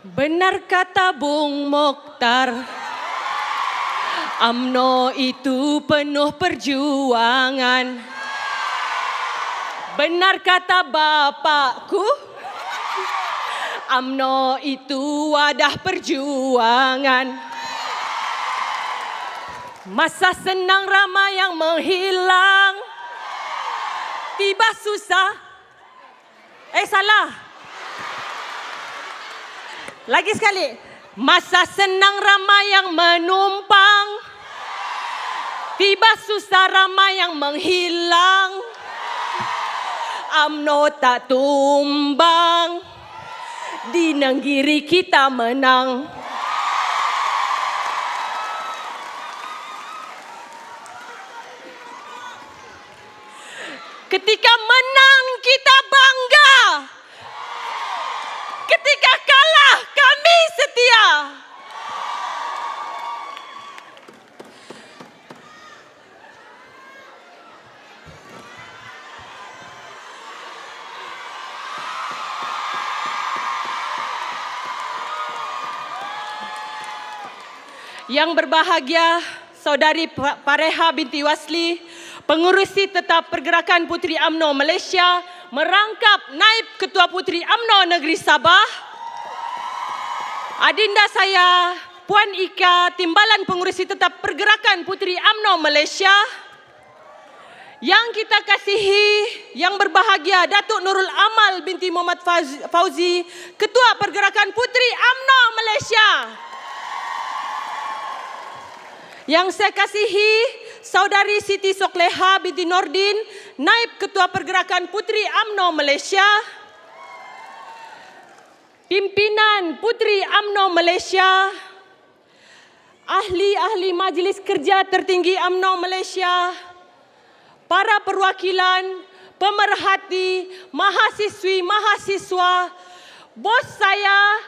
Benar kata Bung Mokhtar, UMNO itu penuh perjuangan. Benar kata bapakku, UMNO itu wadah perjuangan. Masa senang ramai yang menghilang, tiba susah. Salah. Lagi sekali. Masa senang ramai yang menumpang, tiba susah ramai yang menghilang. UMNO tak tumbang, di negeri kita menang. Ketika menang kita bangga, ketika kalah kami setia. Yang berbahagia Saudari Pareha binti Wasli, pengurusi tetap Pergerakan Puteri UMNO Malaysia, merangkap Naib Ketua Puteri UMNO Negeri Sabah. Adinda saya Puan Ika, Timbalan Pengurusi Tetap Pergerakan Puteri UMNO Malaysia. Yang kita kasihi, yang berbahagia Datuk Nurul Amal binti Muhammad Fauzi, Ketua Pergerakan Puteri UMNO Malaysia. Yang saya kasihi Saudari Siti Sokleha binti Nordin, Naib Ketua Pergerakan Puteri UMNO Malaysia. Pimpinan Puteri UMNO Malaysia, ahli-ahli Majlis Kerja Tertinggi UMNO Malaysia, para perwakilan, pemerhati, mahasiswi, mahasiswa, bos saya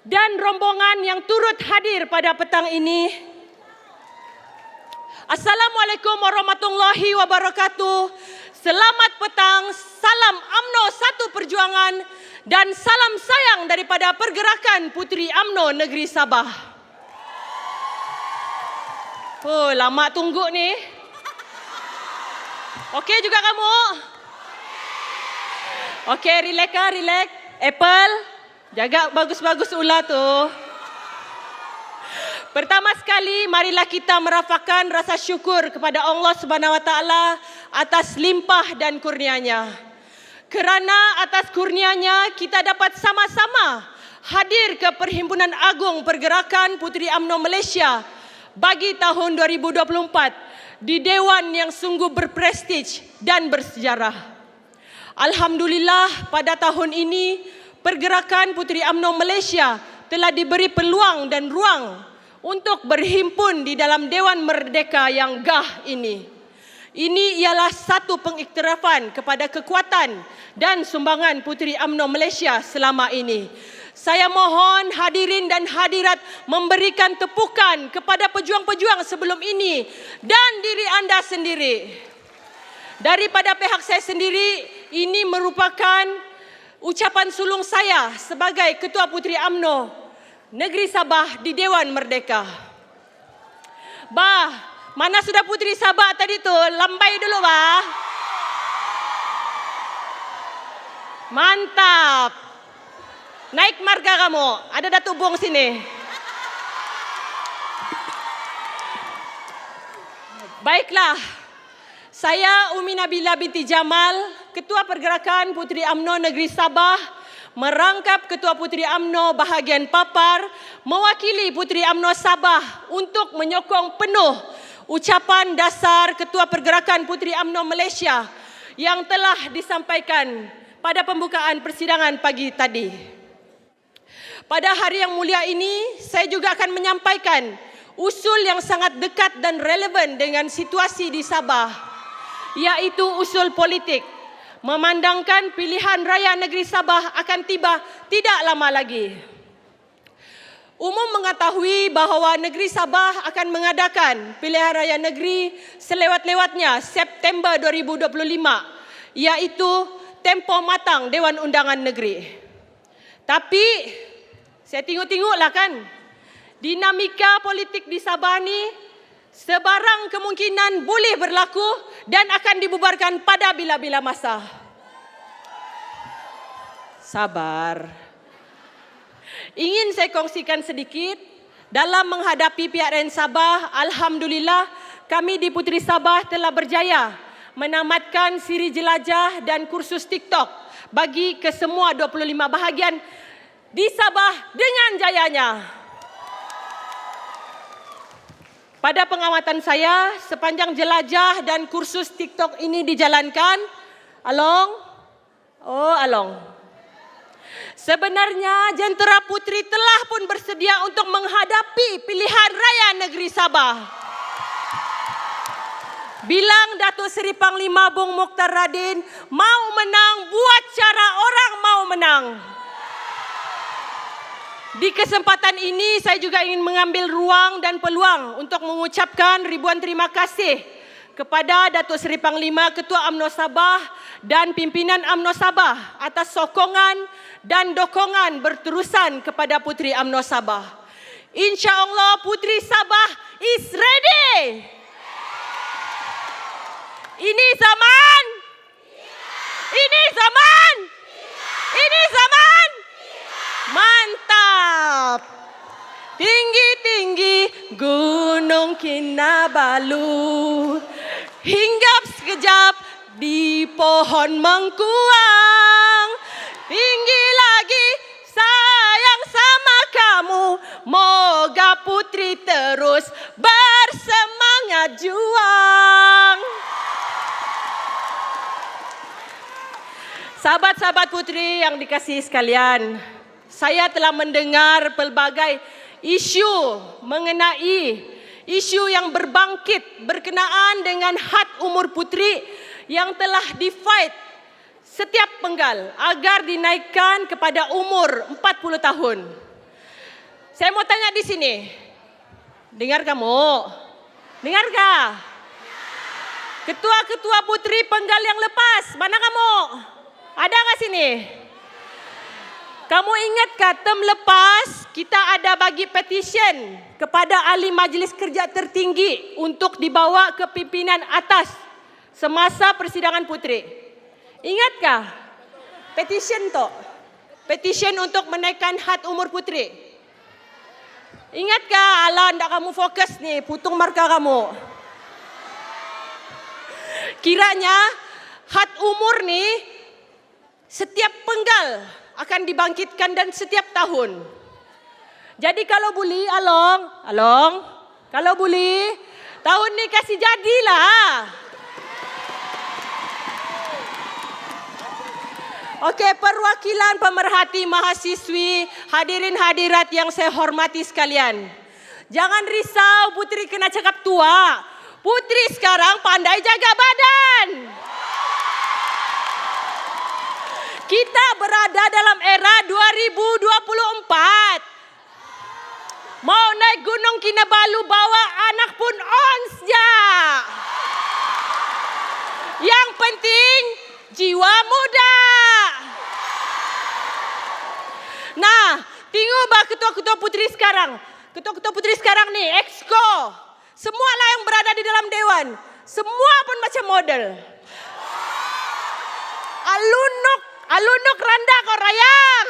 dan rombongan yang turut hadir pada petang ini. Assalamualaikum warahmatullahi wabarakatuh. Selamat petang, salam UMNO Satu Perjuangan dan salam sayang daripada Pergerakan Puteri UMNO Negeri Sabah. Oh, lama tunggu ni. Okey juga kamu? Okey, relax. Apple, jaga bagus-bagus ular tu. Pertama sekali, marilah kita merafakkan rasa syukur kepada Allah Subhanahu Wa Taala atas limpah dan kurnianya. Kerana atas kurnianya kita dapat sama-sama hadir ke Perhimpunan Agung Pergerakan Puteri UMNO Malaysia bagi tahun 2024 di dewan yang sungguh berprestij dan bersejarah. Alhamdulillah, pada tahun ini Pergerakan Puteri UMNO Malaysia telah diberi peluang dan ruang untuk berhimpun di dalam Dewan Merdeka yang gah ini. Ini ialah satu pengiktirafan kepada kekuatan dan sumbangan Puteri UMNO Malaysia selama ini. Saya mohon hadirin dan hadirat memberikan tepukan kepada pejuang-pejuang sebelum ini dan diri anda sendiri. Daripada pihak saya sendiri, ini merupakan ucapan sulung saya sebagai Ketua Puteri UMNO Negeri Sabah di Dewan Merdeka. Bah, mana sudah Puteri Sabah tadi tu? Lambai dulu, bah. Mantap. Naik marga kamu. Ada Datuk Bong sini. Baiklah. Saya Umi Nabila binti Jamal, Ketua Pergerakan Puteri UMNO Negeri Sabah, merangkap Ketua Puteri UMNO bahagian Papar, mewakili Puteri UMNO Sabah untuk menyokong penuh ucapan dasar Ketua Pergerakan Puteri UMNO Malaysia yang telah disampaikan pada pembukaan persidangan pagi tadi. Pada hari yang mulia ini, saya juga akan menyampaikan usul yang sangat dekat dan relevan dengan situasi di Sabah, iaitu usul politik. Memandangkan pilihan raya negeri Sabah akan tiba tidak lama lagi. Umum mengetahui bahawa negeri Sabah akan mengadakan pilihan raya negeri selewat-lewatnya September 2025, iaitu tempoh matang Dewan Undangan Negeri. Tapi Saya tengok-tengoklah kan. Dinamika politik di Sabah ni sebarang kemungkinan boleh berlaku dan akan dibubarkan pada bila-bila masa. Sabar. Ingin saya kongsikan sedikit dalam menghadapi PRN Sabah. Alhamdulillah kami di Puteri Sabah telah berjaya menamatkan siri jelajah dan kursus TikTok bagi ke semua 25 bahagian di Sabah dengan jayanya. Pada pengamatan saya, sepanjang jelajah dan kursus TikTok ini dijalankan, Along. Sebenarnya Jentera Puteri telah pun bersedia untuk menghadapi pilihan raya negeri Sabah. Bilang Datuk Seri Panglima Bung Mokhtar Radin mau menang, buat cara orang mau menang. Di kesempatan ini saya juga ingin mengambil ruang dan peluang untuk mengucapkan ribuan terima kasih kepada Datuk Seri Panglima, Ketua UMNO Sabah dan pimpinan UMNO Sabah atas sokongan dan dokongan berterusan kepada Puteri UMNO Sabah. InsyaAllah Puteri Sabah is ready. Ini zaman. Ini zaman. Ini zaman. Mantap. Tinggi-tinggi Gunung Kinabalu, hinggap sekejap di pohon mengkuang. Tinggi lagi sayang sama kamu, moga Puteri terus bersemangat juang. Sahabat-sahabat Puteri yang dikasihi sekalian, saya telah mendengar pelbagai isu mengenai isu yang berbangkit berkenaan dengan had umur puteri yang telah di-fight setiap penggal agar dinaikkan kepada umur 40 tahun. Saya mau tanya di sini. Dengar kamu? Dengarkah? Ketua-ketua puteri penggal yang lepas, mana kamu? Ada nggak sini? Kamu ingatkah term lepas kita ada bagi petition kepada ahli majlis kerja tertinggi untuk dibawa ke pimpinan atas semasa persidangan puteri? Ingatkah? Petition tu. Petition untuk menaikkan had umur puteri. Ingatkah? Alah, ndak kamu fokus ni, putung markah kamu. Kiranya had umur ni setiap penggal akan dibangkitkan dan setiap tahun. Jadi kalau boleh, Along, kalau boleh, tahun ni kasih jadilah. Okey, perwakilan pemerhati mahasiswi, hadirin hadirat yang saya hormati sekalian. Jangan risau puteri kena cakap tua. Puteri sekarang pandai jaga badan. Kita berada dalam era 2024. Mau naik Gunung Kinabalu bawa anak pun on saja. Yang penting jiwa muda. Nah, tengok bah ketua-ketua puteri sekarang. Ketua-ketua puteri sekarang ni, exco. Semualah yang berada di dalam dewan. Semua pun macam model. Alunuk randa kau rayang.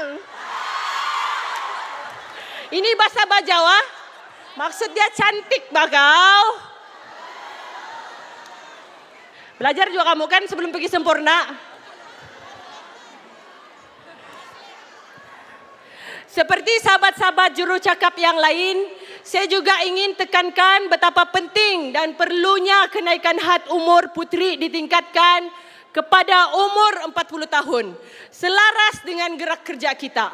Ini bahasa Bajawa. Maksud dia cantik bagau. Belajar juga kamu kan sebelum pergi sempurna. Seperti sahabat-sahabat juru cakap yang lain, saya juga ingin tekankan betapa penting dan perlunya kenaikan had umur puteri ditingkatkan kepada umur 40 tahun. Selaras dengan gerak kerja kita.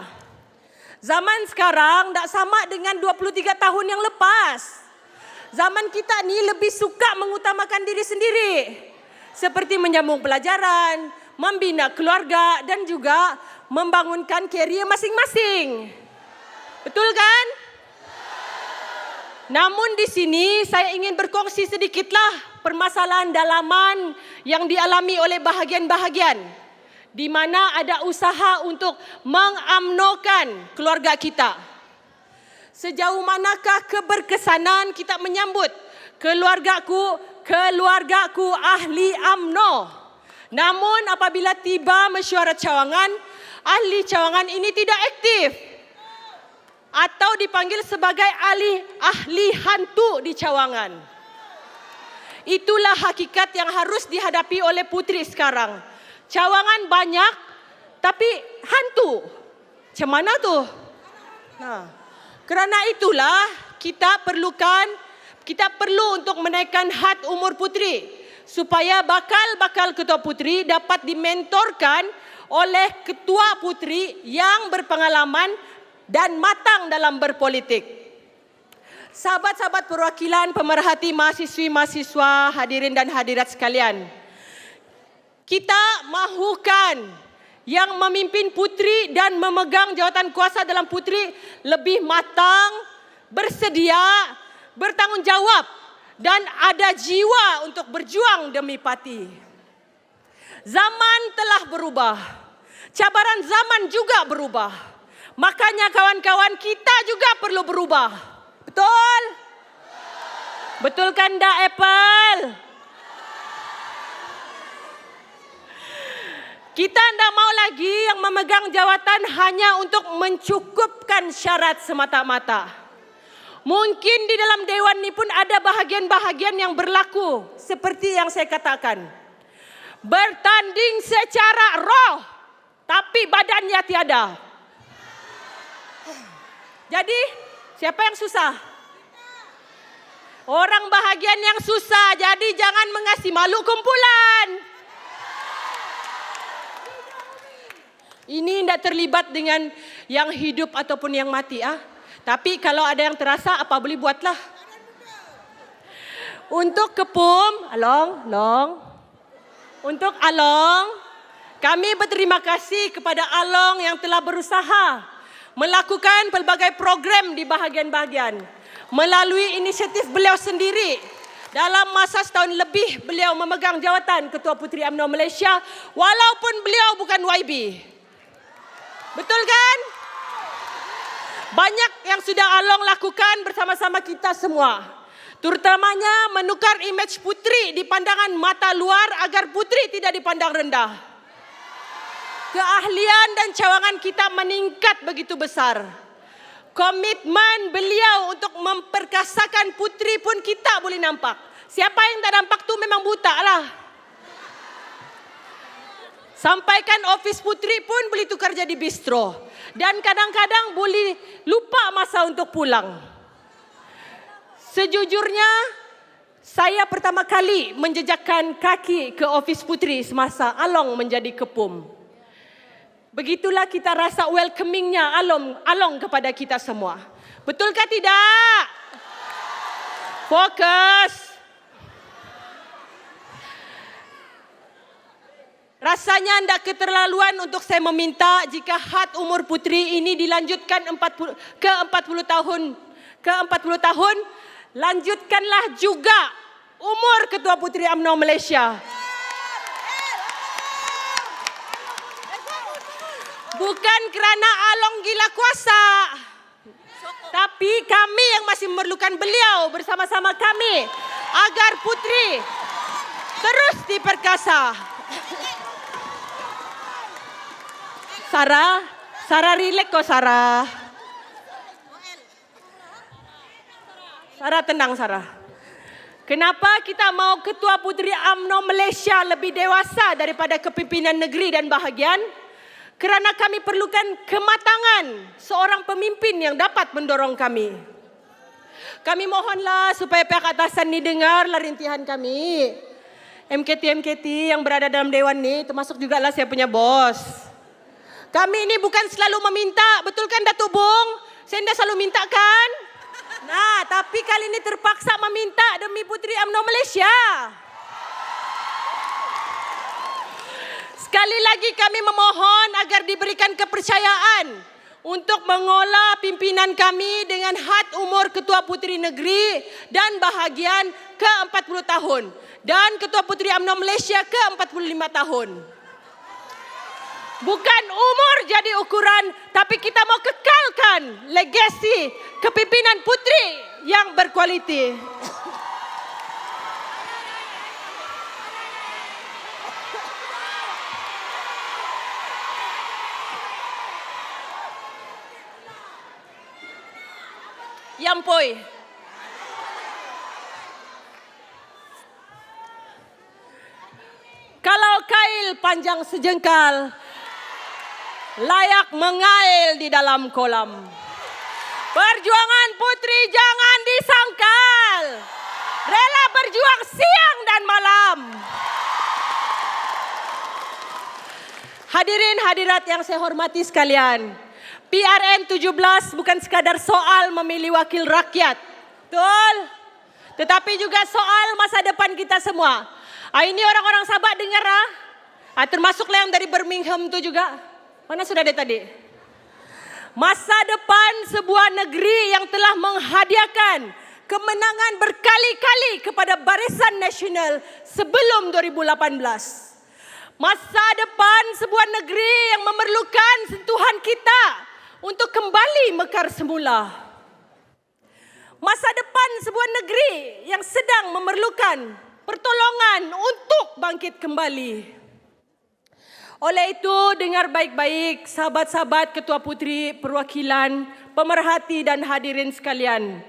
Zaman sekarang tak sama dengan 23 tahun yang lepas. Zaman kita ni lebih suka mengutamakan diri sendiri. Seperti menyambung pelajaran, membina keluarga dan juga membangunkan karier masing-masing. Betul kan? Namun di sini saya ingin berkongsi sedikitlah permasalahan dalaman yang dialami oleh bahagian-bahagian di mana ada usaha untuk mengamnokan keluarga kita. Sejauh manakah keberkesanan kita menyambut keluargaku ahli UMNO. Namun apabila tiba mesyuarat cawangan, ahli cawangan ini tidak aktif atau dipanggil sebagai ahli hantu di cawangan. Itulah hakikat yang harus dihadapi oleh putri sekarang. Cawangan banyak tapi hantu. Macam mana tu? Kerana itulah kita perlu untuk menaikkan had umur putri supaya bakal ketua putri dapat dimentorkan oleh ketua putri yang berpengalaman dan matang dalam berpolitik. Sahabat-sahabat perwakilan pemerhati mahasiswa, hadirin dan hadirat sekalian. Kita mahukan yang memimpin putri dan memegang jawatan kuasa dalam putri lebih matang, bersedia, bertanggungjawab dan ada jiwa untuk berjuang demi parti. Zaman telah berubah. Cabaran zaman juga berubah. Makanya kawan-kawan kita juga perlu berubah. Betul? Betul kan dak Apple? Kita tidak mau lagi yang memegang jawatan hanya untuk mencukupkan syarat semata-mata. Mungkin di dalam dewan ini pun ada bahagian-bahagian yang berlaku seperti yang saya katakan. Bertanding secara roh, tapi badannya tiada. Jadi, siapa yang susah? Orang bahagian yang susah, jadi jangan mengasih malu kumpulan. Ini tidak terlibat dengan yang hidup ataupun yang mati. Tapi kalau ada yang terasa, apa boleh buatlah. Untuk Kepum, Untuk Along, kami berterima kasih kepada Along yang telah berusaha melakukan pelbagai program di bahagian-bahagian. Melalui inisiatif beliau sendiri, dalam masa setahun lebih beliau memegang jawatan Ketua Puteri UMNO Malaysia walaupun beliau bukan YB. Betul kan? Banyak yang sudah Along lakukan bersama-sama kita semua. Terutamanya menukar imej putri di pandangan mata luar agar putri tidak dipandang rendah. Keahlian dan cawangan kita meningkat begitu besar. Komitmen beliau untuk memperkasakan putri pun kita boleh nampak. Siapa yang tak nampak tu memang buta lah. Sampaikan ofis putri pun boleh tukar jadi bistro. Dan kadang-kadang boleh lupa masa untuk pulang. Sejujurnya, saya pertama kali menjejakkan kaki ke ofis putri semasa Along menjadi Kepum. Begitulah kita rasa welcomingnya Along kepada kita semua. Betulkah tidak? Fokus. Rasanya tidak keterlaluan untuk saya meminta jika had umur putri ini dilanjutkan ke 40 tahun, lanjutkanlah juga umur Ketua Puteri UMNO Malaysia. Bukan kerana Along gila kuasa, tapi kami yang masih memerlukan beliau bersama-sama kami agar putri terus diperkasa. Sarah relax kok Sarah. Sarah tenang Sarah. Kenapa kita mau Ketua Puteri UMNO Malaysia lebih dewasa daripada kepimpinan negeri dan bahagian? Kerana kami perlukan kematangan seorang pemimpin yang dapat mendorong kami. Kami mohonlah supaya pihak atasan ni dengarlah rintihan kami. MKT yang berada dalam dewan ni termasuk jugalah saya punya bos. Kami ini bukan selalu meminta, betul kan Datuk Bung? Saya tidak selalu minta kan? Nah, tapi kali ini terpaksa meminta demi Puteri UMNO Malaysia. Sekali lagi kami memohon agar diberikan kepercayaan untuk mengolah pimpinan kami dengan had umur Ketua Puteri Negeri dan bahagian ke 40 tahun. Dan Ketua Puteri UMNO Malaysia ke 45 tahun. Bukan umur jadi ukuran, tapi kita mau kekalkan legasi kepimpinan putri yang berkualiti. Yampoi. Kalau kail panjang sejengkal, layak mengail di dalam kolam. Perjuangan putri jangan disangkal. Rela berjuang siang dan malam. Hadirin hadirat yang saya hormati sekalian. PRN 17 bukan sekadar soal memilih wakil rakyat. Betul? Tetapi juga soal masa depan kita semua. Ini orang-orang Sabah dengar termasuklah yang dari Birmingham itu juga. Mana sudah ada tadi? Masa depan sebuah negeri yang telah menghadiahkan kemenangan berkali-kali kepada Barisan Nasional sebelum 2018. Masa depan sebuah negeri yang memerlukan sentuhan kita untuk kembali mekar semula. Masa depan sebuah negeri yang sedang memerlukan pertolongan untuk bangkit kembali. Oleh itu, dengar baik-baik sahabat-sahabat Ketua Puteri Perwakilan, pemerhati dan hadirin sekalian.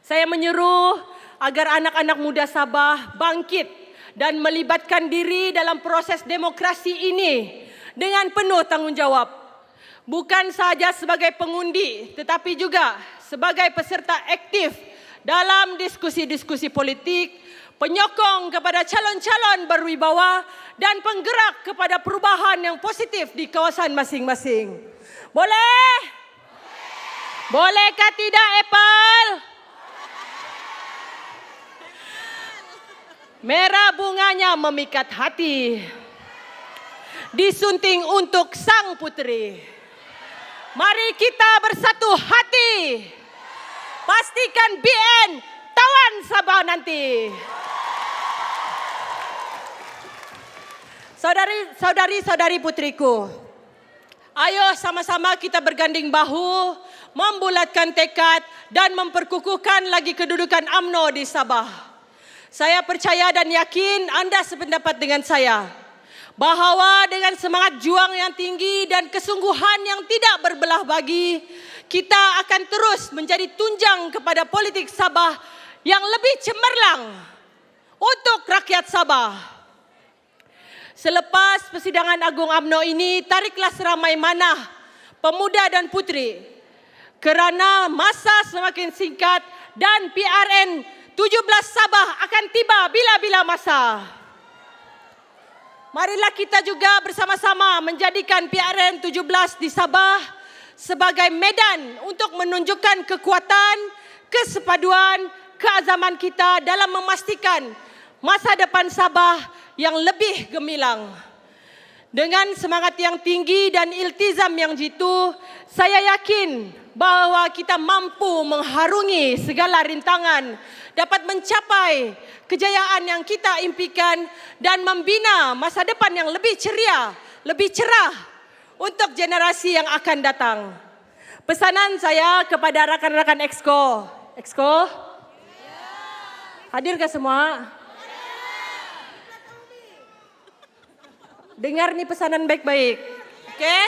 Saya menyuruh agar anak-anak muda Sabah bangkit dan melibatkan diri dalam proses demokrasi ini dengan penuh tanggungjawab. Bukan sahaja sebagai pengundi, tetapi juga sebagai peserta aktif dalam diskusi-diskusi politik, penyokong kepada calon-calon berwibawa dan penggerak kepada perubahan yang positif di kawasan masing-masing. Boleh? Bolehkah tidak, Apple? Merah bunganya memikat hati. Disunting untuk sang putri. Mari kita bersatu hati. Pastikan BN tawan Sabah nanti. Saudari-saudari putriku, ayo sama-sama kita berganding bahu, membulatkan tekad dan memperkukuhkan lagi kedudukan UMNO di Sabah. Saya percaya dan yakin anda sependapat dengan saya, bahawa dengan semangat juang yang tinggi dan kesungguhan yang tidak berbelah bagi, kita akan terus menjadi tunjang kepada politik Sabah yang lebih cemerlang untuk rakyat Sabah. Selepas persidangan Agung UMNO ini, tariklah seramai manah pemuda dan putri, kerana masa semakin singkat dan PRN 17 Sabah akan tiba bila-bila masa. Marilah kita juga bersama-sama menjadikan PRN 17 di Sabah sebagai medan untuk menunjukkan kekuatan, kesepaduan, keazaman kita dalam memastikan masa depan Sabah yang lebih gemilang. Dengan semangat yang tinggi dan iltizam yang jitu, saya yakin bahawa kita mampu mengharungi segala rintangan, dapat mencapai kejayaan yang kita impikan dan membina masa depan yang lebih ceria, lebih cerah untuk generasi yang akan datang. Pesanan saya kepada rakan-rakan Exco. Exco? Hadirkah semua? Dengar nih pesanan baik-baik. Okey?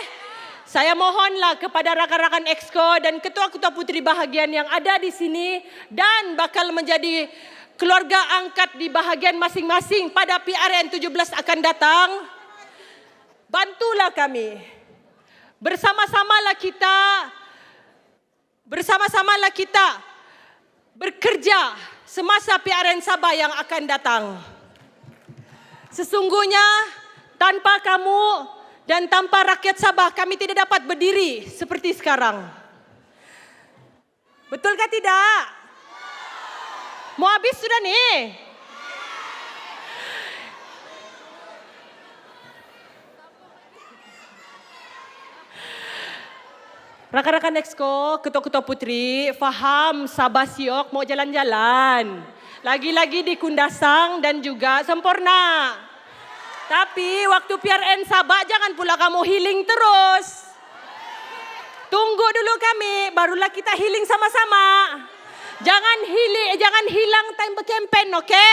Saya mohonlah kepada rakan-rakan Exco dan ketua-ketua puteri bahagian yang ada di sini dan bakal menjadi keluarga angkat di bahagian masing-masing pada PRN 17 akan datang. Bantulah kami. Bersama-samalah kita bekerja semasa PRN Sabah yang akan datang. Sesungguhnya tanpa kamu dan tanpa rakyat Sabah, kami tidak dapat berdiri seperti sekarang. Betulkah tidak? Mau habis sudah nih? Rakan-rakan Exco, ketua-ketua puteri, faham Sabah Siok mau jalan-jalan. Lagi-lagi di Kundasang dan juga Sempurna. Tapi waktu PRN Sabah jangan pula kamu healing terus. Tunggu dulu kami, barulah kita healing sama-sama. Jangan hilang time campaign, oke?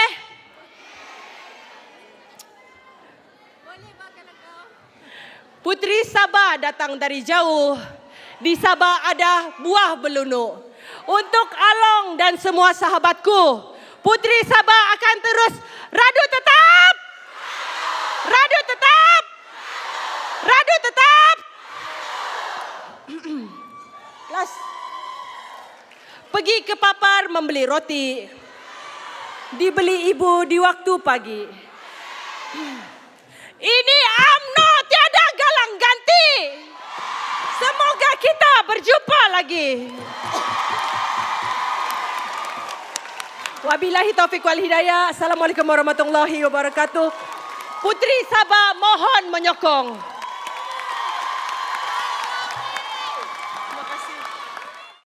Putri Sabah datang dari jauh. Di Sabah ada buah belunu. Untuk Along dan semua sahabatku, Putri Sabah akan terus radu tetap. Radu tetap. Radu tetap. Plus, pergi ke Papar membeli roti. Dibeli ibu di waktu pagi. Ini UMNO tiada galang ganti. Semoga kita berjumpa lagi. Wabillahi taufiq wal hidayah. Assalamualaikum warahmatullahi wabarakatuh. Putri Sabah mohon menyokong.